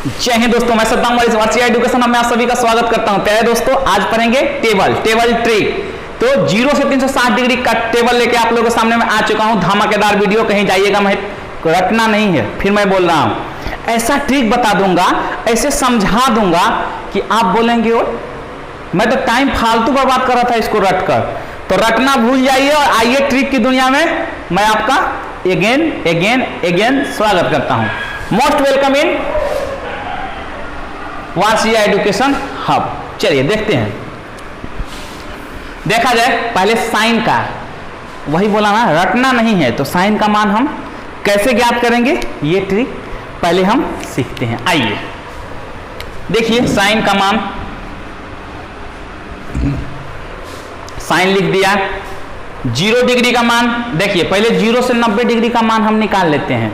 जय हिंद दोस्तों, मैं सद्दाम वारिस वार्षिक एजुकेशन में आप सभी का स्वागत करता हूं। प्यारे दोस्तों, आज पढ़ेंगे टेबल ट्रिक। तो 0 से 360 डिग्री का टेबल लेके आप लोगों के सामने में आ चुका हूं। धमाकेदार वीडियो, कहीं जाइएगा मैं रटना नहीं है। फिर मैं बोल रहा हूं, ऐसा ट्रिक बता दूंगा, ऐसे समझा दूंगा कि आप बोलेंगे और मैं तो टाइम फालतू बर्बाद कर रहा था इसको रट कर। तो रटना भूल जाइए और आइए ट्रिक की दुनिया में। मैं आपका अगेन स्वागत करता हूं। मोस्ट वेलकम इन वार्षिक एजुकेशन हब। चलिए देखते हैं। देखा जाए पहले साइन का, वही बोला ना, रटना नहीं है। तो साइन का मान हम कैसे ज्ञात करेंगे, ये ट्रिक पहले हम सीखते हैं। आइए देखिए, साइन का मान, साइन लिख दिया। 0 डिग्री का मान, देखिए पहले 0 से 90 डिग्री का मान हम निकाल लेते हैं।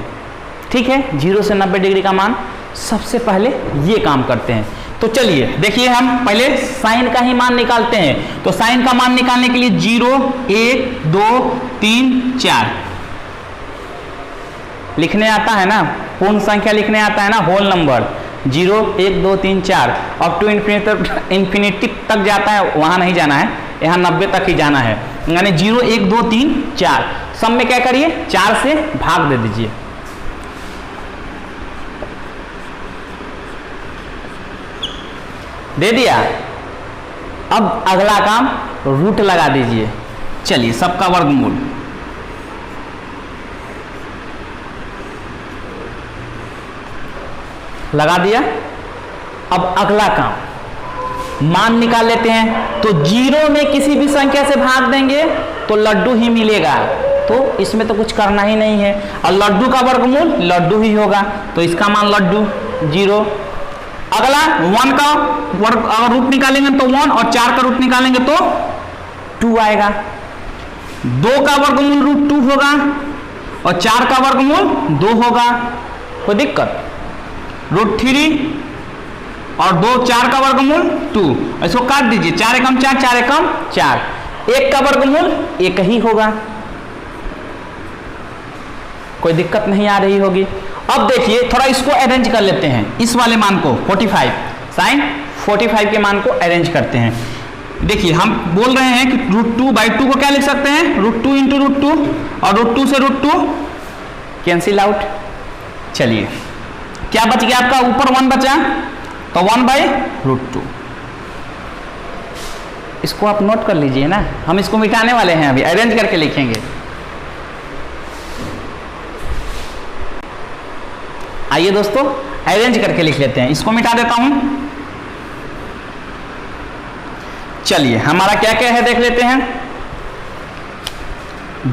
ठीक है, 0 से 90 डिग्री का मान सबसे पहले ये काम करते हैं। तो चलिए देखिए, हम पहले साइन का ही मान निकालते हैं। तो साइन का मान निकालने के लिए 0, 1, 2, 3, 4 लिखने आता है ना, पूर्ण संख्या लिखने आता है ना, whole number. 0, 1, 2, 3, 4 up to infinity तक जाता है, वहां नहीं जाना है, यहाँ 90 तक ही जाना है। यानी 0, 1, 2, 3, 4 सब में क्या करिए, 4 से भाग दे दीजिए। दे दिया। अब अगला काम रूट लगा दीजिए। चलिए, सबका वर्गमूल, लगा दिया। अब अगला काम मान निकाल लेते हैं। तो 0 में किसी भी संख्या से भाग देंगे तो लड्डू ही मिलेगा। तो इसमें तो कुछ करना ही नहीं है। और लड्डू का वर्गमूल लड्डू ही होगा, तो इसका मान लड्डू 0। अगला 1 का रूट निकालेंगे तो 1, और 4 का रूट निकालेंगे तो 2 आएगा। 2 का वर्गमूल रूट 2 होगा और 4 का वर्गमूल 2 होगा। कोई दिक्कत? रूट 3 और 2, 4 का वर्गमूल 2। इसको काट दीजिए, 4 एकम 4, 4 एकम 4। 1 का वर्गमूल 1 ही होगा। कोई दिक्कत नहीं आ रही होगी। अब देखिए, थोड़ा इसको अरेंज कर लेते हैं, इस वाले मान को 45, साइन 45 के मान को अरेंज करते हैं। देखिए, हम बोल रहे हैं कि √2/2 को क्या लिख सकते हैं, √2 इंटू √2, और √2 से √2 कैंसिल आउट। चलिए, क्या बच गया आपका, ऊपर 1 बचा, तो 1/√2। इसको आप नोट कर लीजिए ना, हम इसको मिटाने वाले हैं, अभी अरेंज करके लिखेंगे। आइए दोस्तों, अरेंज करके लिख लेते हैं। इसको मिटा देता हूं। चलिए, हमारा क्या क्या है देख लेते हैं।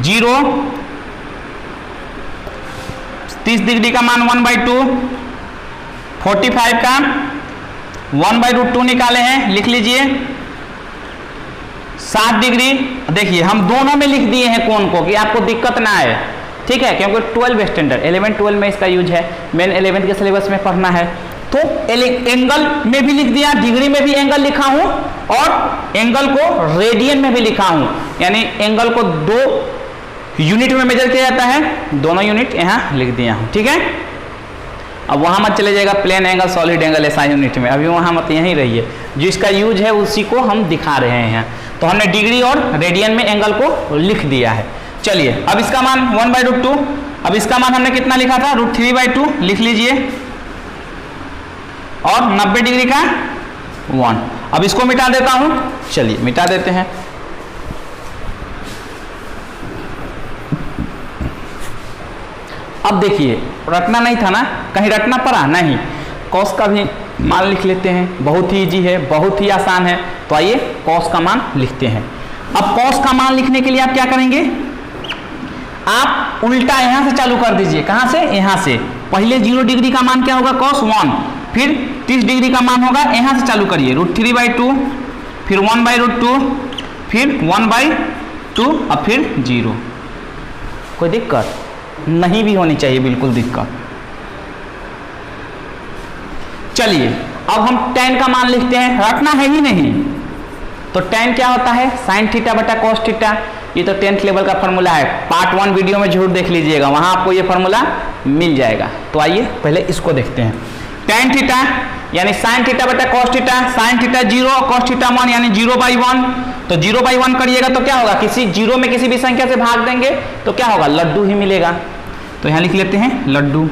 0, 30 डिग्री का मान 1/2, 45 का 1/√2 निकाले हैं, लिख लीजिए। 60 डिग्री, देखिए हम दोनों में लिख दिए हैं कोण को, कि आपको दिक्कत ना आए। ठीक है, क्योंकि 12 स्टैंडर्ड 11-12 में इसका यूज है, मेन 11th के सिलेबस में पढ़ना है। तो एंगल में भी लिख दिया, डिग्री में भी एंगल लिखा हूं, और एंगल को रेडियन में भी लिखा हूं। यानी एंगल को 2 यूनिट में मेजर किया जाता है, दोनों यूनिट यहां लिख दिया हूं। ठीक है, अब वहां मत चले जाएगा, प्लेन एंगल, सॉलिड एंगल ऐसा यूनिट में, अभी वहां मत, यहीं रहिए। जो इसका यूज है उसी को हम दिखा रहे हैं। तो हमने डिग्री और रेडियन में एंगल को लिख दिया है। चलिए, अब इसका मान 1/√2। अब इसका मान हमने कितना लिखा था, √3/2 लिख लीजिए, और 90 डिग्री का 1। अब इसको मिटा देता हूं। चलिए, मिटा देते हैं। अब देखिए, रटना नहीं था ना, कहीं रटना पड़ा नहीं। कॉस का भी मान लिख लेते हैं, बहुत ही इजी है, बहुत ही आसान है। तो आइए कॉस का मान लिखते हैं। अब कॉस का मान लिखने के लिए आप क्या करेंगे, आप उल्टा यहां से चालू कर दीजिए। कहां से, यहां से। पहले 0 डिग्री का मान क्या होगा, cos 1, फिर 30 डिग्री का मान होगा, यहां से चालू करिए, √3/2, फिर 1/√2, फिर 1/2, और फिर 0। कोई दिक्कत नहीं भी होनी चाहिए, बिल्कुल दिक्कत। चलिए, अब हम tan का मान लिखते हैं, रटना है ही नहीं। तो tan क्या होता है, sin θ/cos θ। ये तो 10th लेवल का फॉर्मूला है, पार्ट 1 वीडियो में जरूर देख लीजिएगा, वहां आपको ये फॉर्मूला मिल जाएगा। तो आइए पहले इसको देखते हैं। tan थीटा यानी sin थीटा बटा cos थीटा, sin थीटा 0 और cos थीटा 1 यानी 0/1। तो 0/1 करिएगा तो क्या होगा, किसी जीरो में किसी भी संख्या से भाग देंगे तो क्या होगा, लड्डू ही मिलेगा। तो यहाँ लिख लेते हैं लड्डू।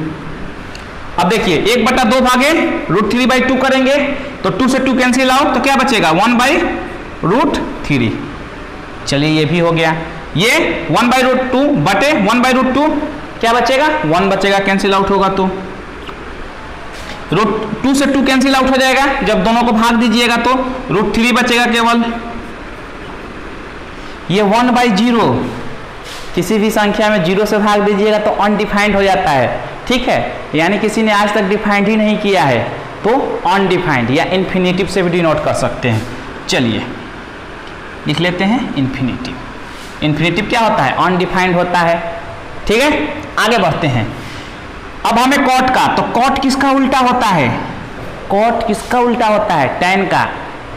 अब देखिए 1/2 भागे √3/2 करेंगे तो 2 से 2 कैंसिल आउट तो क्या बचेगा 1/√3। चलिए ये भी हो गया। ये 1/√2 बटे 1/√2 क्या बचेगा 1 बचेगा, कैंसिल आउट होगा तो √2 से 2 कैंसिल आउट हो जाएगा। जब दोनों को भाग दीजिएगा तो √3 बचेगा केवल। ये 1/0 किसी भी संख्या में 0 से भाग दीजिएगा तो अनडिफाइंड हो जाता है, ठीक है, यानी किसी ने आज तक डिफाइंड ही नहीं किया है तो अनडिफाइंड या इन्फिनेटिव से भी डिनोट कर सकते हैं। चलिए लिख लेते हैं इन्फिनेटिव। इन्फिनेटिव क्या होता है, अनडिफाइंड होता है, ठीक है। आगे बढ़ते हैं। अब हमें कॉट का, तो कॉट किसका उल्टा होता है, कॉट किसका उल्टा होता है, tan का,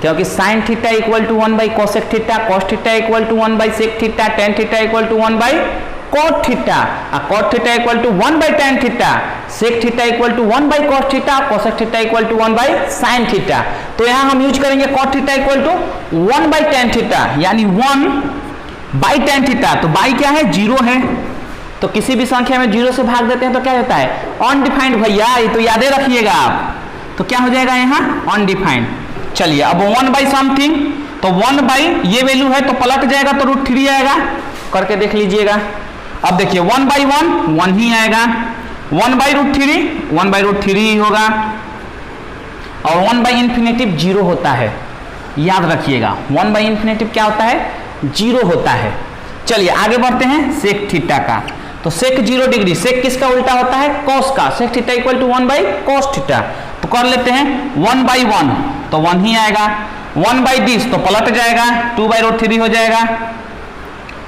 क्योंकि sin theta equal to 1/cosec theta, cos theta equal to 1/sec theta, tan theta equal to 1/cot theta, cot theta equal to 1/tan theta, sec theta equal to 1/cos theta, cosec theta equal to 1/sin theta. तो यहाँ हम use करेंगे cot theta equal to 1/tan theta यानी 1/tan theta. तो by क्या है, 0 है, तो किसी भी संख्या में 0 से भाग देते हैं तो क्या होता है अनडिफाइंड। भैया ये तो यादें रखिएगा आप, तो क्या हो जाएगा यहाँ अनडिफाइंड। चलिए अब 1/समथिंग, तो 1/ ये वैल्यू है तो पलट जाएगा तो √3 आएगा, करके देख लीजिएगा। अब देखिए 1/1 1 ही आएगा, 1/√3 1/√3 ही होगा, और 1/इन्फिनेटिव 0 होता है, याद रखिएगा 1/इन्फिनेटिव क्या होता है 0 होता है। चलिए आगे बढ़ते हैं सेक थीटा का। तो सेक 0 डिग्री, सेक किसका उल्टा होता है कॉस का, sec theta equal to 1/cos theta. तो कर लेते हैं 1/1 तो 1 ही आएगा, 1/this तो पलट जाएगा 2/√3 हो जाएगा,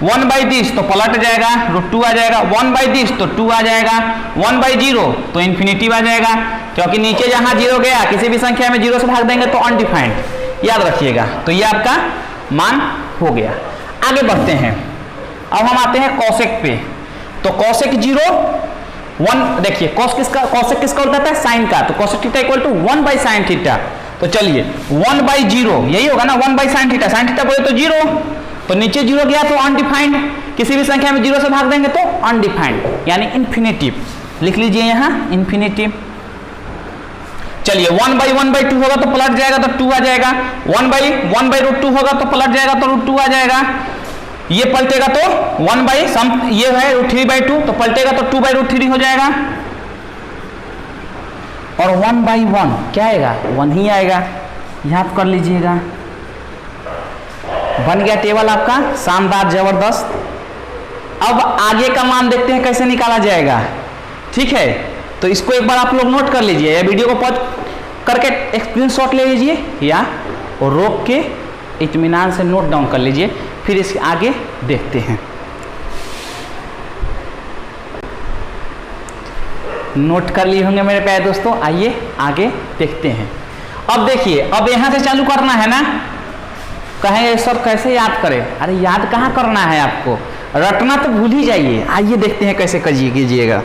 1/this तो पलट जाएगा √2 आ जाएगा, 1/this तो 2 आ जाएगा, 1/0 तो इन्फिनेटिव आ जाएगा, क्योंकि नीचे जहां 0 गया किसी भी संख्या में 0 से भाग देंगे तो अनडिफाइंड, याद रखिएगा। तो ये आपका मान हो गया। आगे बढ़ते हैं, अब हम आते हैं कॉसेक पे। तो कॉसेक 0 1, देखिए कॉसेक किसका उल्टा है साइन का, तो cosec theta equal to 1/sin theta. तो चलिए 1/0 यही होगा ना, 1/sin थीटा, sin थीटा बोले तो 0, तो नीचे 0 गया तो अनडिफाइंड, किसी भी संख्या में 0 से भाग देंगे तो अनडिफाइंड यानी इन्फिनेटिव। लिख लीजिए यहाँ इन्फिनेटिव। चलिए 1/1/2 होगा तो पलट जाएगा तो 2 आ जाएगा, 1/1/√2 होगा तो पलट जाएगा तो √2 आ जाएगा, ये पलटेगा तो 1/सम ये है √3/2 तो पलटेगा तो 2/√3 हो जाएगा, और 1/1 क्या आएगा 1 ही आएगा, याद कर लीजिएगा। बन गया टेबल आपका शानदार जबरदस्त। अब आगे का मान देखते हैं कैसे निकाला जाएगा, ठीक है। तो इसको एक बार आप लोग नोट कर लीजिए, या वीडियो को पॉज करके स्क्रीनशॉट ले लीजिए या रोक के इत्मीनान से नोट डाउन कर लीजिए, फिर इसके आगे देखते हैं। नोट कर लिए होंगे मेरे प्यारे दोस्तों, आइए आगे देखते हैं। अब देखिए, अब यहाँ से चालू करना है ना, कहेंगे सब कैसे याद करें, अरे याद कहाँ करना है आपको, रटना तो भूल ही जाइए। आइए देखते हैं कैसे कीजिएगा।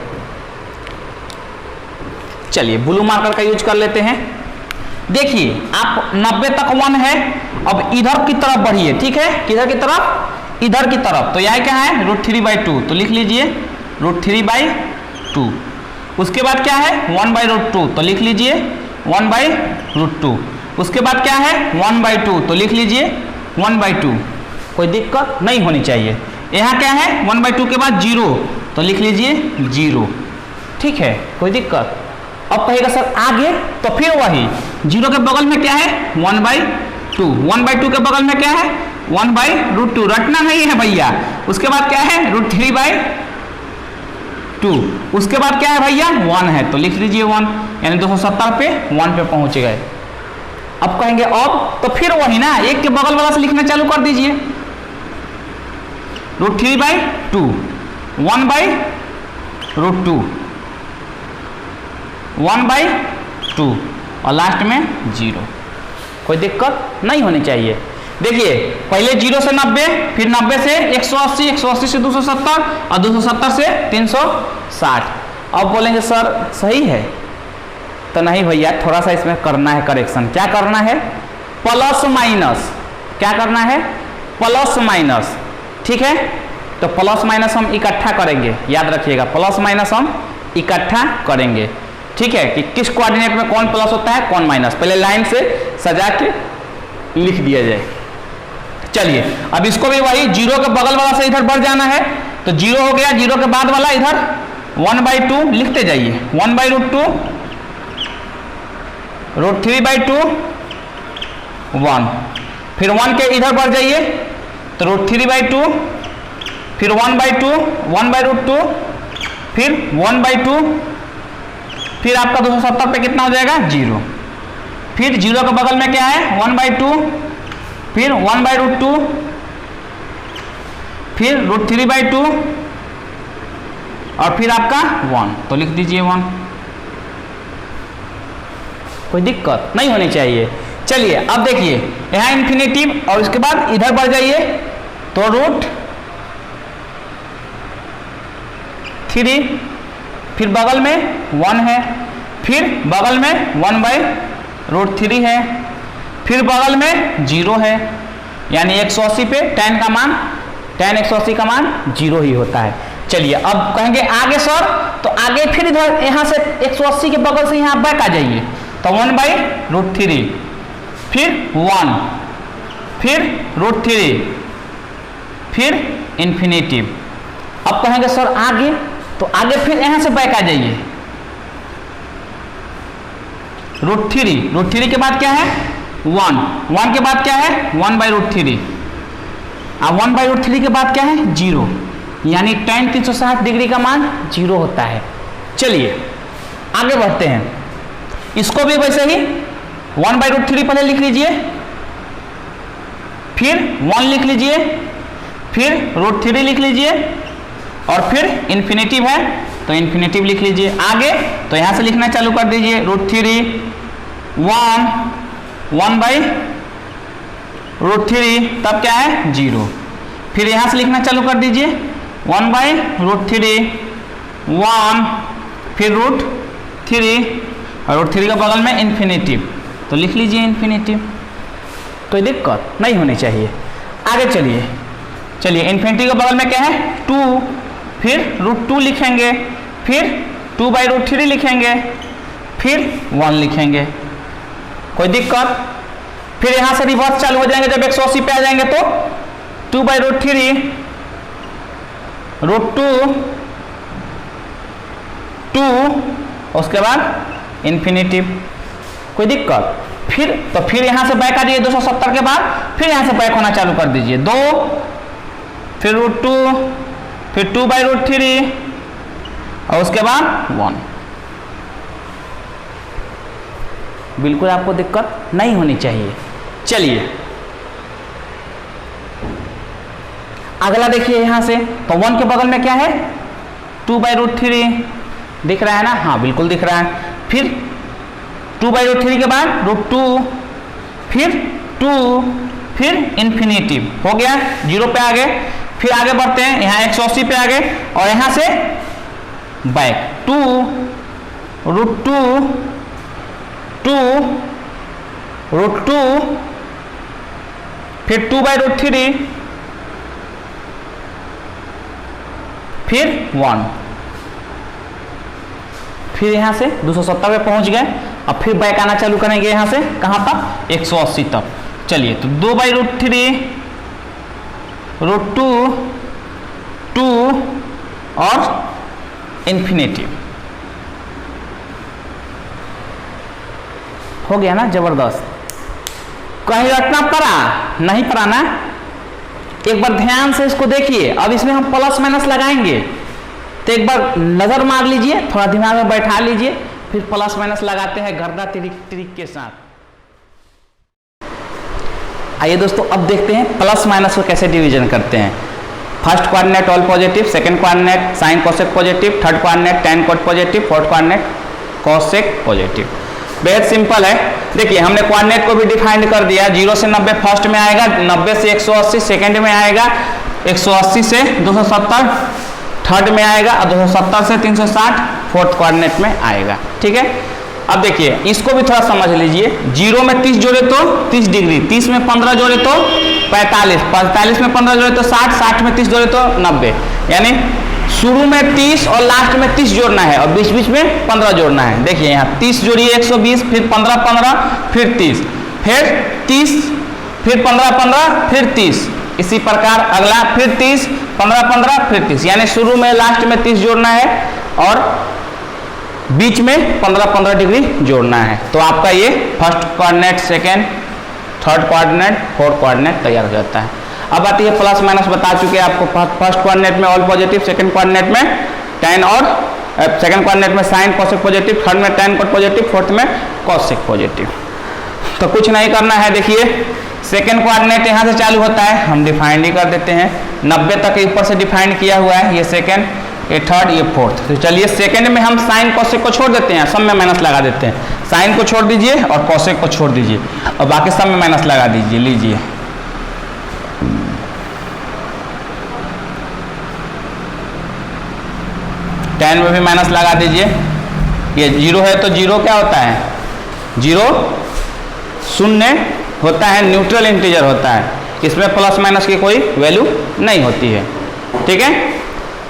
चलिए ब्लू मार्कर का यूज कर लेते हैं। देखिए आप 90 तक 1 है, अब इधर की तरफ बढ़िए, ठीक है, किधर की तरफ, इधर की तरफ। तो यह क्या है √3/2, तो लिख लीजिए √3/2। उसके बाद क्या है 1/√2, तो लिख लीजिए 1/√2। उसके बाद क्या है 1/2, तो लिख लीजिए 1/2। कोई दिक्कत नहीं होनी चाहिए। यहाँ क्या है 1/2 के बाद 0, तो लिख लीजिए 0, ठीक है, कोई दिक्कत। अब कहेगा सर आगे, तो फिर वही 0 के बगल में क्या है 1/2, 1/2 के बगल में क्या है 1/√2, रटना नहीं है भैया। उसके बाद क्या है √3/2, उसके बाद क्या है भैया 1 है, तो लिख लीजिए 1, यानी 270 पे 1 पे पहुंच गए। अब कहेंगे अब, तो फिर वही ना, एक के बगल वाला से लिखना चालू कर दीजिए, √3/2, 1/√2, 1/2 और लास्ट में 0। कोई दिक्कत नहीं होनी चाहिए। देखिए पहले 0 से 90, फिर 90 से 180, 180 से 270 और 270 से 360। अब बोलेंगे सर सही है, तो नहीं भैया, थोड़ा सा इसमें करना है करेक्शन। क्या करना है? Plus minus. क्या करना है? Plus minus. ठीक है, तो प्लस माइनस हम इकट्ठा करेंगे, याद रखिएगा, प्लस माइनस हम इकट्ठा करेंगे। ठीक है, कि किस कोऑर्डिनेट में कौन प्लस होता है कौन माइनस, पहले लाइन से सजा के लिख दिया जाए। चलिए अब इसको भी वही जीरो के बगल वाला से इधर बढ़ जाना है, तो जीरो हो गया, जीरो के बाद वाला इधर 1/2 लिखते जाइए, 1/√2, √3/2, 1, फिर 1 के इधर बढ़ जाइए तो √3/2, फिर 1/2, 1/√2, फिर 1/2, फिर आपका 270 पे कितना हो जाएगा? 0, फिर 0 के बगल में क्या है? 1/2, फिर 1/√2, फिर √3/2 और फिर आपका 1, तो लिख दीजिए 1। कोई दिक्कत नहीं होनी चाहिए। चलिए अब देखिए यहाँ इन्फिनेटिव और उसके बाद इधर बढ़ जाइए तो √3, फिर बगल में 1 है, फिर बगल में 1/√3 है, फिर बगल में 0 है, यानी 180 पे tan का मान, tan 180 का मान 0 ही होता है। चलिए अब कहेंगे आगे सर, तो आगे फिर इधर यहाँ से 180 के बगल से यहाँ बैक आ जाइए, तो 1/√3, फिर 1, फिर √3, फिर इन्फिनेटिव। अब कहेंगे सर आगे, तो आगे फिर यहाँ से बैक आ जाइए, √3 के बाद क्या है? 1 के बाद क्या है? 1/√3, अब 1/√3 के बाद क्या है? 0, यानी tan 360 डिग्री का मान 0 होता है। चलिए आगे बढ़ते हैं, इसको भी वैसे ही 1/√3 पहले लिख लीजिए, फिर 1 लिख लीजिए, फिर √3 लिख लीजिए और फिर इन्फिनेटिव है तो इन्फिनेटिव लिख लीजिए। आगे तो यहां से लिखना चालू कर दीजिए, √3, 1, 1/√3, तब क्या है? 0, फिर यहां से लिखना चालू कर दीजिए 1/√3, 1, फिर √3 और √3 के बगल में इन्फिनेटिव, तो लिख लीजिए इन्फिनेटिव। कोई दिक्कत नहीं होनी चाहिए। आगे चलिए इन्फिनेटिव के बगल में क्या है? 2, फिर √2 लिखेंगे, फिर 2/√3 लिखेंगे, फिर 1 लिखेंगे। कोई दिक्कत? फिर यहां से रिवर्स चालू हो जाएंगे, जब 180 पे आ जाएंगे तो 2/√3, √2, 2, उसके बाद इन्फिनेटिव। कोई दिक्कत? फिर यहां से बैक आ जाइए 270 के बाद, फिर यहां से बैक होना चालू कर दीजिए, 2, फिर √2, फिर 2/√3 और उसके बाद 1। बिल्कुल आपको दिक्कत नहीं होनी चाहिए। चलिए अगला देखिए यहां से, तो 1 के बगल में क्या है? 2/√3 दिख रहा है ना? हाँ बिल्कुल दिख रहा है। फिर 2/√3 के बाद √2, फिर 2, फिर इन्फिनेटिव हो गया, 0 पे आ गए। फिर आगे बढ़ते हैं, यहाँ 180 पे आ गए और यहाँ से बैक 2, √2, 2, √2, फिर 2/√3, फिर 1, फिर यहाँ से 270 पे पहुँच गए। अब फिर बैक आना चालू करेंगे यहाँ से, कहाँ तक? 180 तक। चलिए तो 2/√3, √2, 2 और इन्फिनेटिव हो गया ना? जबरदस्त। कहीं रटना पड़ा? नहीं पड़ा ना? एक बार ध्यान से इसको देखिए। अब इसमें हम प्लस माइनस लगाएंगे, तो एक बार नजर मार लीजिए, थोड़ा दिमाग में बैठा लीजिए, फिर प्लस माइनस लगाते हैं गर्दा ट्रिक के साथ। आइए दोस्तों अब देखते हैं प्लस माइनस को कैसे डिवीजन करते हैं। First coordinate all positive, second coordinate sine cosec positive, third coordinate tan cot positive, fourth coordinate cosec positive. बेहद सिंपल है। देखिए हमने कोऑर्डिनेट को भी डिफाइंड कर दिया, 0 से 90 फर्स्ट में आएगा, 90 से 180 सेकंड में आएगा, 180 से 270 थर्ड में आएगा और 270 से 360 फोर्थ कोऑर्डिनेट में आएगा। ठीक है, अब देखिए इसको भी थोड़ा समझ लीजिए, 0 में 30 जोड़े तो 30 डिग्री, 30 में 15 जोड़े तो 45, 45 में 15 जोड़े तो 60, 60 में 30 जोड़े तो 90, यानी शुरू में 30 और लास्ट में 30 जोड़ना है और बीच बीच में 15 जोड़ना है। देखिए यहाँ 30 जोड़िए 120, फिर 15 15, फिर 30, फिर 30, फिर 15 15, फिर 30, इसी प्रकार अगला फिर 30, 15 15, फिर 30, यानी शुरू में लास्ट में 30 जोड़ना है और बीच में 15 15 डिग्री जोड़ना है। तो आपका ये first coordinate, second, third coordinate, fourth coordinate तैयार हो जाता है। अब आती है प्लस माइनस, बता चुके हैं आपको, फर्स्ट कोऑर्डिनेट में ऑल पॉजिटिव, सेकंड कोऑर्डिनेट में tan और सेकंड कोऑर्डिनेट में साइन कोसेक पॉजिटिव, थर्ड में tan कोट पॉजिटिव, फोर्थ में कोसेक पॉजिटिव। तो कुछ नहीं करना है, देखिए सेकंड कोऑर्डिनेट यहाँ से चालू होता है, हम डिफाइंड ही कर देते हैं, 90 तक ऊपर से डिफाइंड किया हुआ है, ये सेकंड, ये थर्ड, ये फोर्थ। तो चलिए सेकंड में हम साइन कोसेक को छोड़ देते हैं, सब में माइनस लगा देते हैं, साइन को छोड़ दीजिए और कोसेक को छोड़ दीजिए और बाकी सब में माइनस लगा दीजिए। लीजिए tan में भी माइनस लगा दीजिए, ये 0 है तो 0 क्या होता है, 0 शून्य होता है, न्यूट्रल इंटीजर होता है, इसमें प्लस माइनस की कोई वैल्यू नहीं होती है, ठीक है।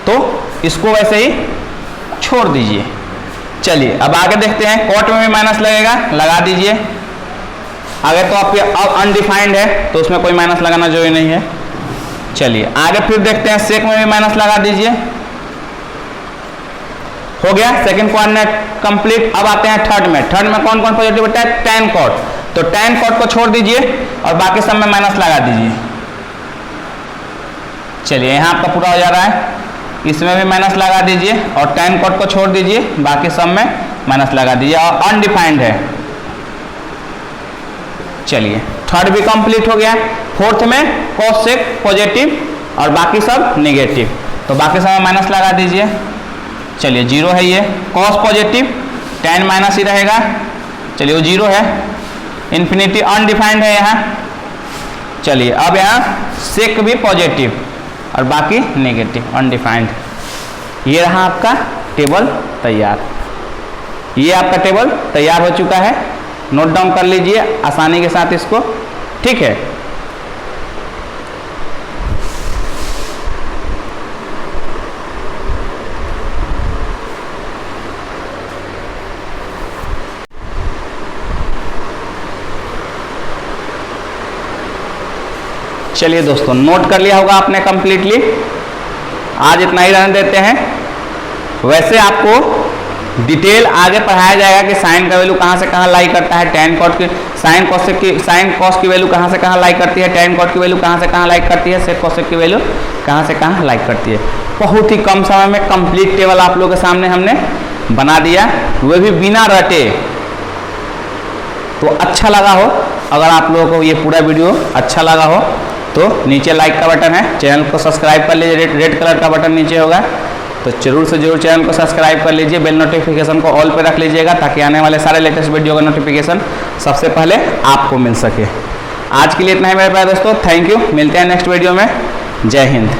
तो इसको वैसे ही छोड़ दीजिए। चलिए अब आगे देखते हैं, कॉट में भी माइनस लगेगा, लगा दीजिए। आगे तो आपके अब अनडिफाइंड है तो उसमें कोई माइनस लगाना जरूरी नहीं है। चलिए आगे फिर देखते हैं, सेक में भी माइनस लगा दीजिए। हो गया सेकंड कोऑर्डिनेट कंप्लीट। अब आते हैं थर्ड में, थर्ड में कौन कौन पॉजिटिव होता है, tan कॉट, तो tan कॉट को छोड़ दीजिए और बाकी सब में माइनस लगा दीजिए। चलिए यहाँ आपका पूरा हो जा रहा है, इसमें भी माइनस लगा दीजिए और tan कॉट को छोड़ दीजिए, बाकी सब में माइनस लगा दीजिए और अनडिफाइंड है। चलिए थर्ड भी कंप्लीट हो गया। फोर्थ में कोसेक पॉजिटिव और बाकी सब नेगेटिव, तो बाकी सब में माइनस लगा दीजिए। चलिए 0 है ये, कॉस पॉजिटिव, tan माइनस ही रहेगा, चलिए वो 0 है, इन्फिनिटी अनडिफाइंड है यहाँ। चलिए अब यहाँ सेक भी पॉजिटिव और बाकी नेगेटिव अनडिफाइंड। ये रहा आपका टेबल तैयार, ये आपका टेबल तैयार हो चुका है, नोट डाउन कर लीजिए आसानी के साथ इसको, ठीक है। चलिए दोस्तों नोट कर लिया होगा आपने कंप्लीटली, आज इतना ही रहने देते हैं। वैसे आपको डिटेल आगे पढ़ाया जाएगा कि साइन का वैल्यू कहाँ से कहाँ लाई करता है, tan कॉट की, साइन कोसेक की, साइन कॉस की वैल्यू कहाँ से कहाँ लाई करती है, tan कॉट की वैल्यू कहाँ से कहाँ लाइक करती है, सेक कोसेक की वैल्यू कहाँ से कहाँ लाइक करती है। बहुत ही कम समय में कंप्लीट टेबल आप लोगों के सामने हमने बना दिया, वह भी बिना रटे। तो अच्छा लगा हो, अगर आप लोगों को ये पूरा वीडियो अच्छा लगा हो तो नीचे लाइक का बटन है, चैनल को सब्सक्राइब कर लीजिए, रेड कलर का बटन नीचे होगा, तो जरूर से जरूर चैनल को सब्सक्राइब कर लीजिए, बेल नोटिफिकेशन को ऑल पे रख लीजिएगा ताकि आने वाले सारे लेटेस्ट वीडियो का नोटिफिकेशन सबसे पहले आपको मिल सके। आज के लिए इतना ही मेरे प्यारे दोस्तों, थैंक यू, मिलते हैं नेक्स्ट वीडियो में। जय हिंद।